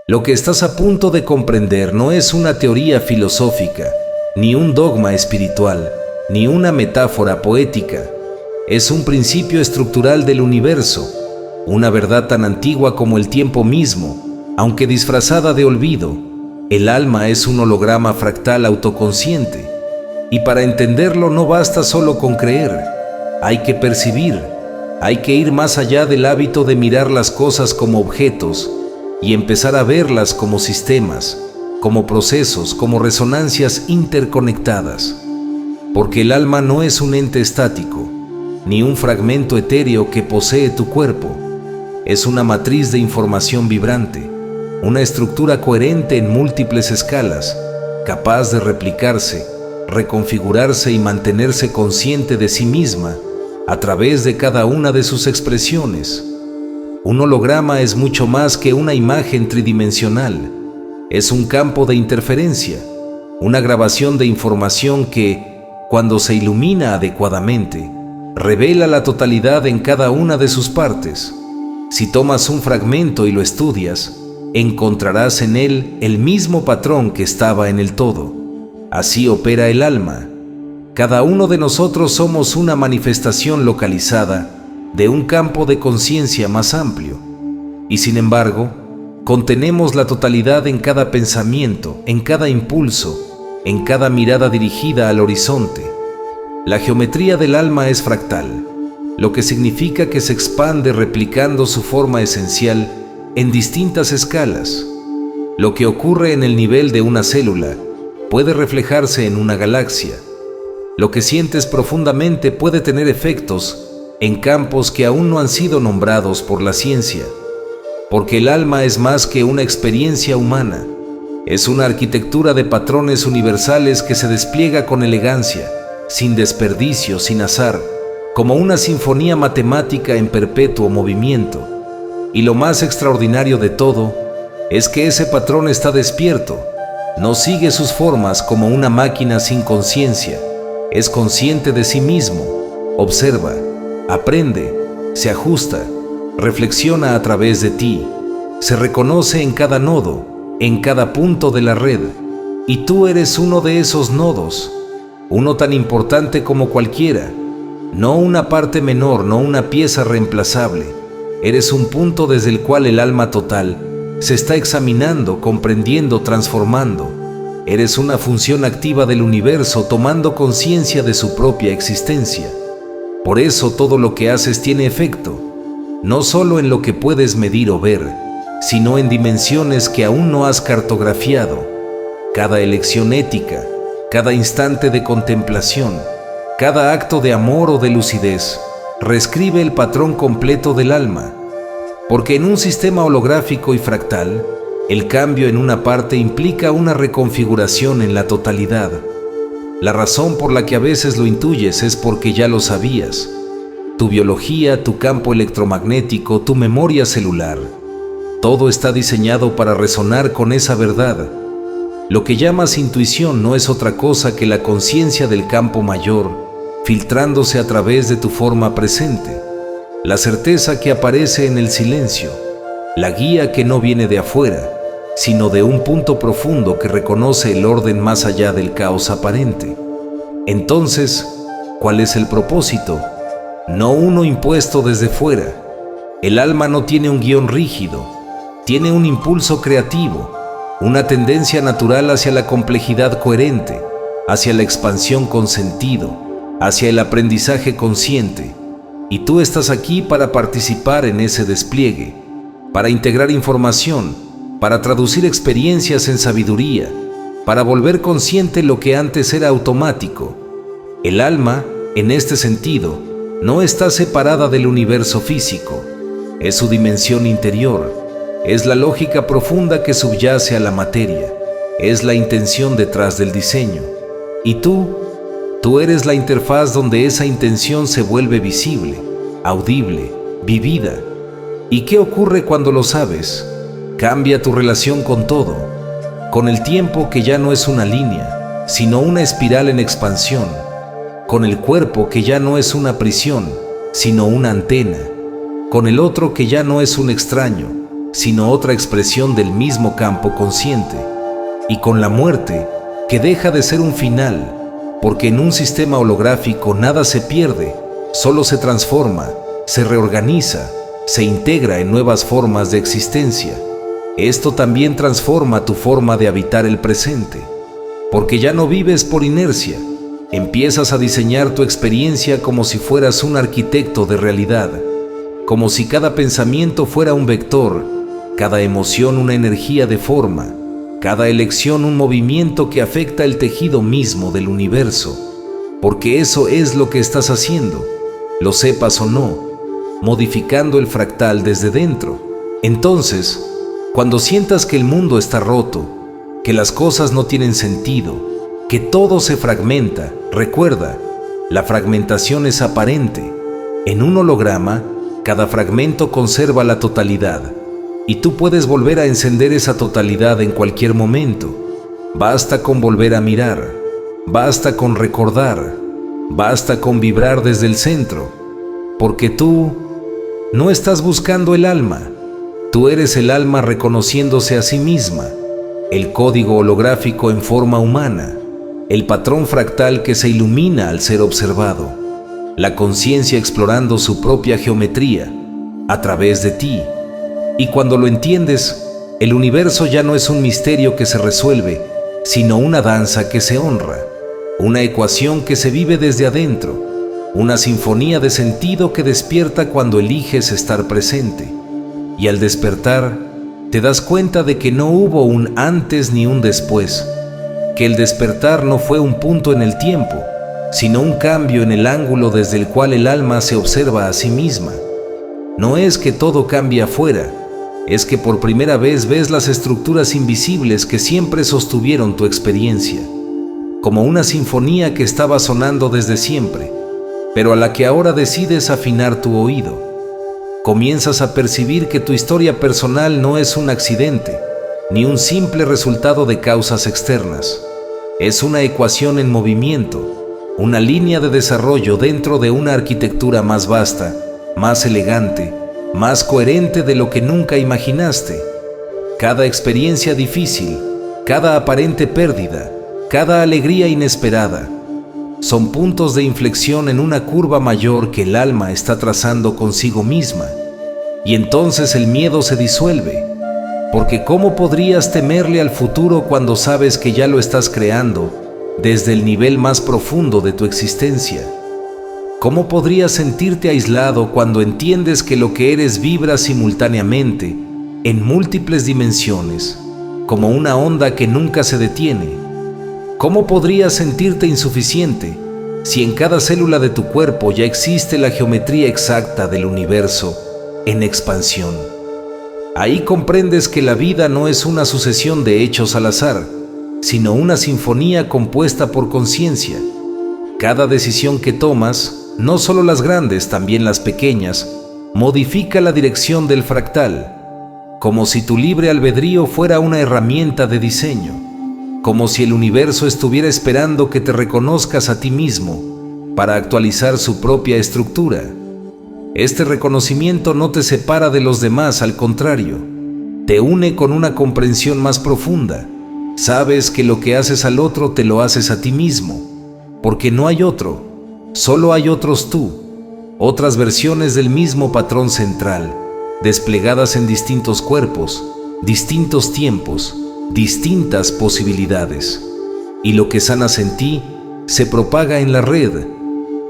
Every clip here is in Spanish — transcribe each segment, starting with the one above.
Lo que estás a punto de comprender no es una teoría filosófica, ni un dogma espiritual, ni una metáfora poética. Es un principio estructural del universo, una verdad tan antigua como el tiempo mismo, aunque disfrazada de olvido. El alma es un holograma fractal autoconsciente, y para entenderlo no basta solo con creer, hay que percibir, hay que ir más allá del hábito de mirar las cosas como objetos y empezar a verlas como sistemas, como procesos, como resonancias interconectadas. Porque el alma no es un ente estático, ni un fragmento etéreo que posee tu cuerpo. Es una matriz de información vibrante, una estructura coherente en múltiples escalas, capaz de replicarse, reconfigurarse y mantenerse consciente de sí misma a través de cada una de sus expresiones. Un holograma es mucho más que una imagen tridimensional. Es un campo de interferencia, una grabación de información que, cuando se ilumina adecuadamente, revela la totalidad en cada una de sus partes. Si tomas un fragmento y lo estudias, encontrarás en él el mismo patrón que estaba en el todo. Así opera el alma. Cada uno de nosotros somos una manifestación localizada de un campo de conciencia más amplio, y sin embargo, contenemos la totalidad en cada pensamiento, en cada impulso, en cada mirada dirigida al horizonte. La geometría del alma es fractal, lo que significa que se expande replicando su forma esencial en distintas escalas. Lo que ocurre en el nivel de una célula puede reflejarse en una galaxia. Lo que sientes profundamente puede tener efectos en campos que aún no han sido nombrados por la ciencia, porque el alma es más que una experiencia humana, es una arquitectura de patrones universales que se despliega con elegancia, sin desperdicio, sin azar, como una sinfonía matemática en perpetuo movimiento. Y lo más extraordinario de todo es que ese patrón está despierto, no sigue sus formas como una máquina sin conciencia, es consciente de sí mismo, observa, aprende, se ajusta, reflexiona a través de ti, se reconoce en cada nodo, en cada punto de la red, y tú eres uno de esos nodos, uno tan importante como cualquiera, no una parte menor, no una pieza reemplazable. Eres un punto desde el cual el alma total se está examinando, comprendiendo, transformando. Eres una función activa del universo tomando conciencia de su propia existencia. Por eso todo lo que haces tiene efecto, no solo en lo que puedes medir o ver, sino en dimensiones que aún no has cartografiado. Cada elección ética, cada instante de contemplación, cada acto de amor o de lucidez, reescribe el patrón completo del alma. Porque en un sistema holográfico y fractal, el cambio en una parte implica una reconfiguración en la totalidad. La razón por la que a veces lo intuyes es porque ya lo sabías. Tu biología, tu campo electromagnético, tu memoria celular, todo está diseñado para resonar con esa verdad. Lo que llamas intuición no es otra cosa que la conciencia del campo mayor, filtrándose a través de tu forma presente. La certeza que aparece en el silencio, la guía que no viene de afuera, sino de un punto profundo que reconoce el orden más allá del caos aparente. Entonces, ¿cuál es el propósito? No uno impuesto desde fuera. El alma no tiene un guión rígido, tiene un impulso creativo, una tendencia natural hacia la complejidad coherente, hacia la expansión con sentido, hacia el aprendizaje consciente. Y tú estás aquí para participar en ese despliegue, para integrar información, para traducir experiencias en sabiduría, para volver consciente lo que antes era automático. El alma, en este sentido, no está separada del universo físico, es su dimensión interior, es la lógica profunda que subyace a la materia, es la intención detrás del diseño. Y tú eres la interfaz donde esa intención se vuelve visible, audible, vivida. ¿Y qué ocurre cuando lo sabes? Cambia tu relación con todo, con el tiempo que ya no es una línea, sino una espiral en expansión, con el cuerpo que ya no es una prisión, sino una antena, con el otro que ya no es un extraño, sino otra expresión del mismo campo consciente. Y con la muerte, que deja de ser un final, porque en un sistema holográfico nada se pierde, solo se transforma, se reorganiza, se integra en nuevas formas de existencia. Esto también transforma tu forma de habitar el presente, porque ya no vives por inercia, empiezas a diseñar tu experiencia como si fueras un arquitecto de realidad, como si cada pensamiento fuera un vector, cada emoción una energía de forma, cada elección un movimiento que afecta el tejido mismo del universo, porque eso es lo que estás haciendo, lo sepas o no, modificando el fractal desde dentro. Entonces, cuando sientas que el mundo está roto, que las cosas no tienen sentido, que todo se fragmenta, recuerda, la fragmentación es aparente. En un holograma, cada fragmento conserva la totalidad, y tú puedes volver a encender esa totalidad en cualquier momento. Basta con volver a mirar, basta con recordar, basta con vibrar desde el centro, porque tú no estás buscando el alma, tú eres el alma reconociéndose a sí misma, el código holográfico en forma humana, el patrón fractal que se ilumina al ser observado, la conciencia explorando su propia geometría a través de ti. Y cuando lo entiendes, el universo ya no es un misterio que se resuelve, sino una danza que se honra, una ecuación que se vive desde adentro, una sinfonía de sentido que despierta cuando eliges estar presente. Y al despertar, te das cuenta de que no hubo un antes ni un después, que el despertar no fue un punto en el tiempo, sino un cambio en el ángulo desde el cual el alma se observa a sí misma. No es que todo cambie afuera, es que por primera vez ves las estructuras invisibles que siempre sostuvieron tu experiencia, como una sinfonía que estaba sonando desde siempre, pero a la que ahora decides afinar tu oído. Comienzas a percibir que tu historia personal no es un accidente, ni un simple resultado de causas externas. Es una ecuación en movimiento, una línea de desarrollo dentro de una arquitectura más vasta, más elegante, más coherente de lo que nunca imaginaste. Cada experiencia difícil, cada aparente pérdida, cada alegría inesperada, son puntos de inflexión en una curva mayor que el alma está trazando consigo misma. Y entonces el miedo se disuelve, porque ¿cómo podrías temerle al futuro cuando sabes que ya lo estás creando desde el nivel más profundo de tu existencia? ¿Cómo podrías sentirte aislado cuando entiendes que lo que eres vibra simultáneamente en múltiples dimensiones, como una onda que nunca se detiene? ¿Cómo podrías sentirte insuficiente si en cada célula de tu cuerpo ya existe la geometría exacta del universo en expansión? Ahí comprendes que la vida no es una sucesión de hechos al azar, sino una sinfonía compuesta por conciencia. Cada decisión que tomas, no solo las grandes, también las pequeñas, modifica la dirección del fractal, como si tu libre albedrío fuera una herramienta de diseño, como si el universo estuviera esperando que te reconozcas a ti mismo para actualizar su propia estructura. Este reconocimiento no te separa de los demás, al contrario, te une con una comprensión más profunda. Sabes que lo que haces al otro te lo haces a ti mismo, porque no hay otro. Solo hay otros tú, otras versiones del mismo patrón central, desplegadas en distintos cuerpos, distintos tiempos, distintas posibilidades. Y lo que sanas en ti se propaga en la red.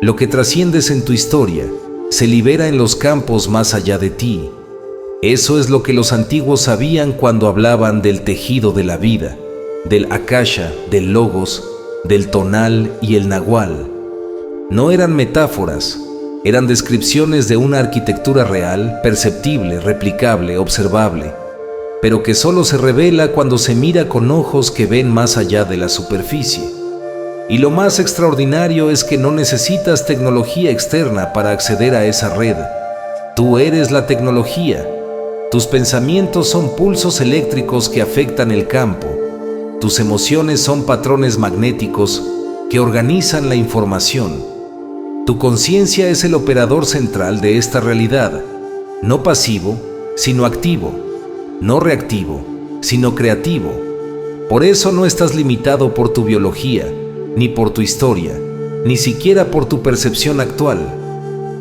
Lo que trasciendes en tu historia se libera en los campos más allá de ti. Eso es lo que los antiguos sabían cuando hablaban del tejido de la vida, del akasha, del logos, del tonal y el nahual. No eran metáforas, eran descripciones de una arquitectura real, perceptible, replicable, observable, pero que solo se revela cuando se mira con ojos que ven más allá de la superficie. Y lo más extraordinario es que no necesitas tecnología externa para acceder a esa red. Tú eres la tecnología. Tus pensamientos son pulsos eléctricos que afectan el campo. Tus emociones son patrones magnéticos que organizan la información. Tu conciencia es el operador central de esta realidad, no pasivo, sino activo, no reactivo, sino creativo. Por eso no estás limitado por tu biología, ni por tu historia, ni siquiera por tu percepción actual,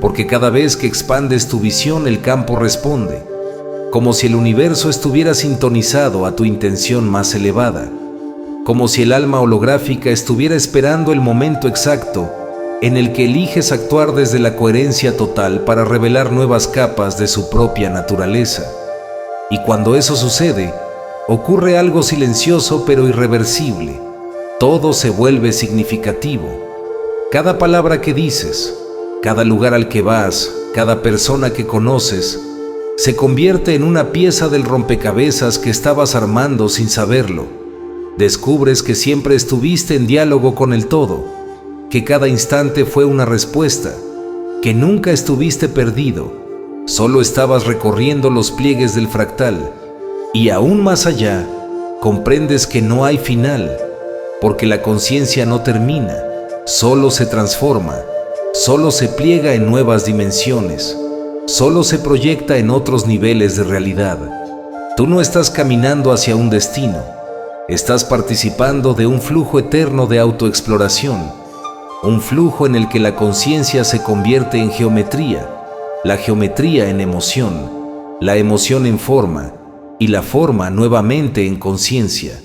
porque cada vez que expandes tu visión el campo responde, como si el universo estuviera sintonizado a tu intención más elevada, como si el alma holográfica estuviera esperando el momento exacto en el que eliges actuar desde la coherencia total para revelar nuevas capas de su propia naturaleza. Y cuando eso sucede, ocurre algo silencioso pero irreversible. Todo se vuelve significativo. Cada palabra que dices, cada lugar al que vas, cada persona que conoces, se convierte en una pieza del rompecabezas que estabas armando sin saberlo. Descubres que siempre estuviste en diálogo con el todo, que cada instante fue una respuesta, que nunca estuviste perdido, solo estabas recorriendo los pliegues del fractal, y aún más allá, comprendes que no hay final, porque la conciencia no termina, solo se transforma, solo se pliega en nuevas dimensiones, solo se proyecta en otros niveles de realidad. Tú no estás caminando hacia un destino, estás participando de un flujo eterno de autoexploración, un flujo en el que la conciencia se convierte en geometría, la geometría en emoción, la emoción en forma y la forma nuevamente en conciencia.